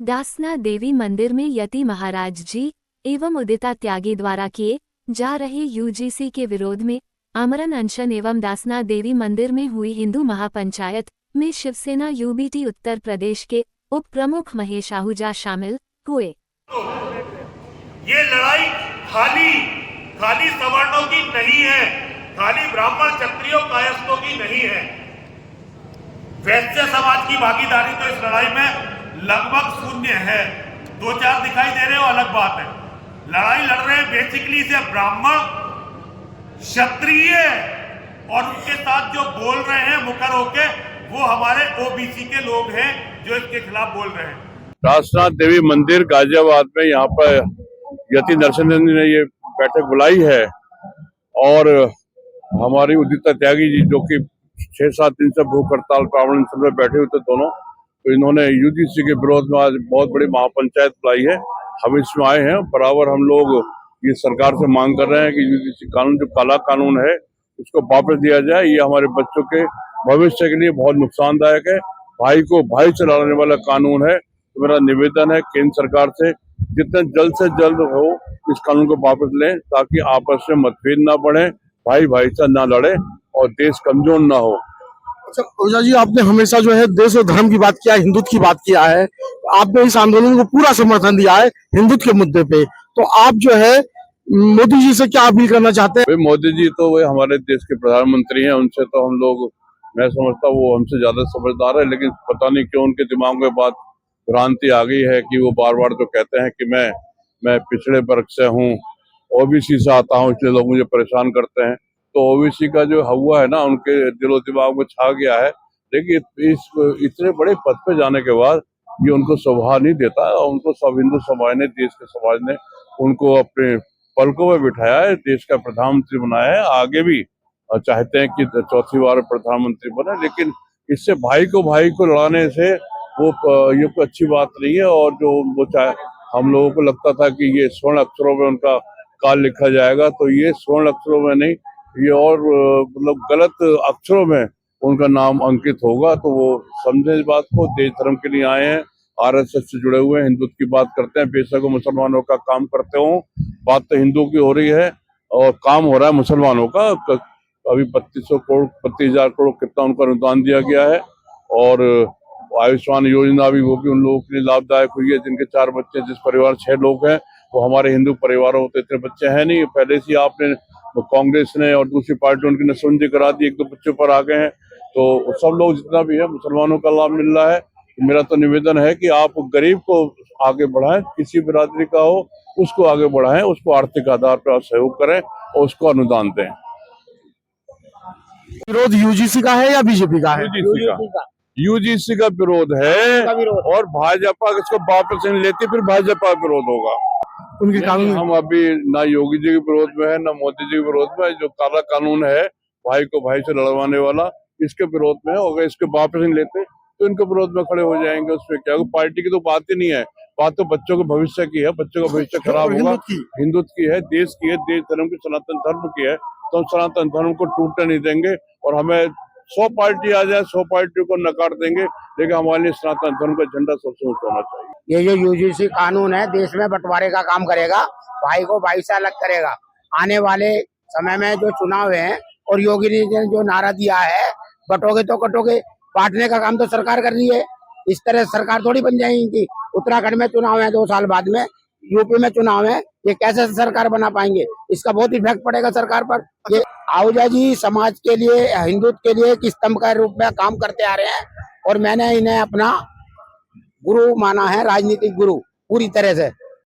दासना देवी मंदिर में यति महाराज जी एवं उदिता त्यागी द्वारा किए जा रहे यूजीसी के विरोध में आमरण अनशन एवं दासना देवी मंदिर में हुई हिंदू महापंचायत में शिवसेना यूबीटी उत्तर प्रदेश के उप प्रमुख महेश आहूजा शामिल हुए। ये लड़ाई खाली खाली सवर्णों की नहीं है, खाली ब्राह्मण क्षत्रियों कायस्थों की नहीं है। वैश्य समाज की भागीदारी तो इस लड़ाई में लगभग शून्य है। दो चार दिखाई दे रहे हो अलग बात है। लड़ाई लड़ रहे हैं बेसिकली से ब्राह्मण क्षत्रिय और उनके साथ जो बोल रहे हैं मुखर होके वो हमारे ओबीसी के लोग हैं जो इसके खिलाफ बोल रहे हैं। दासना देवी मंदिर गाजियाबाद में यहाँ पर यति नरसिंह ने ये बैठक बुलाई है और हमारी उदिता त्यागी जी जो कि 6-7 दिन से भूख हड़ताल कावड़ में बैठे हुए थे दोनों, तो इन्होंने यूजीसी के विरोध में आज बहुत बड़ी महापंचायत बुलाई है। हम इसमें आए हैं। बराबर हम लोग ये सरकार से मांग कर रहे हैं कि यूजीसी कानून जो काला कानून है उसको वापस दिया जाए। ये हमारे बच्चों के भविष्य के लिए बहुत नुकसानदायक है। भाई को भाई से लड़ने वाला कानून है। तो मेरा निवेदन है केंद्र सरकार से जितना जल्द से जल्द हो इस कानून को वापस लें ताकि आपस में मतभेद ना बढ़े, भाई भाई से ना लड़े और देश कमजोर ना हो। अच्छा ओझा जी, आपने हमेशा जो है देश और धर्म की बात किया है, हिंदुत्व की बात किया है। आपने इस आंदोलन को पूरा समर्थन दिया है हिंदुत्व के मुद्दे पे, तो आप जो है मोदी जी से क्या अपील करना चाहते हैं? मोदी जी तो वे हमारे देश के प्रधानमंत्री हैं, उनसे तो हम लोग, मैं समझता वो हमसे ज्यादा समझदार है, लेकिन पता नहीं क्यों उनके दिमाग में बात भ्रांति आ गई है कि वो बार बार तो कहते हैं कि मैं पिछड़े वर्ग से हूँ, ओबीसी से आता हूँ, इसलिए लोग मुझे परेशान करते हैं। तो ओबीसी का जो हुआ है ना उनके दिलो दिमाग में छा गया है। लेकिन इस इतने बड़े पद पे जाने के बाद ये उनको शोभा नहीं देता और उनको सब हिंदू समाज ने, देश के समाज ने उनको अपने पलकों में बिठाया है, देश का प्रधानमंत्री बनाया है। आगे भी चाहते हैं कि चौथी बार प्रधानमंत्री बने, लेकिन इससे भाई को लड़ाने से वो ये कोई अच्छी बात नहीं है। और जो वो चाहे, हम लोगों को लगता था कि ये स्वर्ण अक्षरों में उनका काल लिखा जाएगा, तो ये स्वर्ण अक्षरों में नहीं, ये और मतलब गलत अक्षरों में उनका नाम अंकित होगा। तो वो समझे इस बात को। देश धर्म के लिए आए हैं, आरएसएस से जुड़े हुए हैं, हिंदुत्व की बात करते हैं, बेशक वो मुसलमानों का काम करते हो। बात तो हिंदुओं की हो रही है और काम हो रहा है मुसलमानों का। अभी 32,000 करोड़ कितना उनको अनुदान दिया गया है और आयुष्मान योजना भी वो भी उन लोगों के लिए लाभदायक हुई है जिनके 4 बच्चे, जिस परिवार 6 लोग हैं, वो हमारे हिंदू परिवारों होते इतने बच्चे हैं नहीं। पहले से आपने कांग्रेस ने और दूसरी पार्टी उनकी नसबंदी करा दी, 1-2 बच्चों पर आ गए हैं। तो सब लोग जितना भी है मुसलमानों का लाभ मिल रहा है। तो मेरा तो निवेदन है कि आप गरीब को आगे बढ़ाएं, किसी बिरादरी का हो उसको आगे बढ़ाएं, उसको आर्थिक आधार पर आप सहयोग करें और उसको अनुदान दें। विरोध यूजीसी का है या बीजेपी का है? यूजीसी का विरोध है और भाजपा इसको वापस नहीं लेती, फिर भाजपा का विरोध होगा उनके कानून। हम अभी ना योगी जी के विरोध में है ना मोदी जी के विरोध में। जो काला कानून है भाई को भाई से लड़वाने वाला, इसके विरोध में है। अगर इसके वापस नहीं लेते तो इनके विरोध में खड़े हो जाएंगे। उसमें क्या, पार्टी की तो बात ही नहीं है, बात तो बच्चों के भविष्य की है। बच्चों का भविष्य खराब होगा, हिंदुत्व की है, देश की है, देश धर्म की, सनातन धर्म की है। तो हम सनातन धर्म को टूटने नहीं देंगे और हमें 100 पार्टी आ जाए, 100 पार्टियों को नकार देंगे, लेकिन हमारे लिए सनातन धर्म का झंडा सबसे ऊंचा होना चाहिए। ये जो यूजीसी कानून है देश में बंटवारे का काम करेगा, भाई को भाई से अलग करेगा। आने वाले समय में जो चुनाव है और योगी जी ने जो नारा दिया है बटोगे तो कटोगे, बांटने का काम तो सरकार कर रही है। इस तरह सरकार थोड़ी बन जाएगी। उत्तराखंड में चुनाव है 2 साल बाद में, यूपी में चुनाव है, ये कैसे सरकार बना पाएंगे? इसका बहुत इफेक्ट पड़ेगा सरकार पर। ये आहूजा जी समाज के लिए, हिंदुत्व के लिए एक स्तंभ का रूप में काम करते आ रहे हैं और मैंने इन्हें अपना गुरु माना है, राजनीतिक गुरु पूरी तरह से।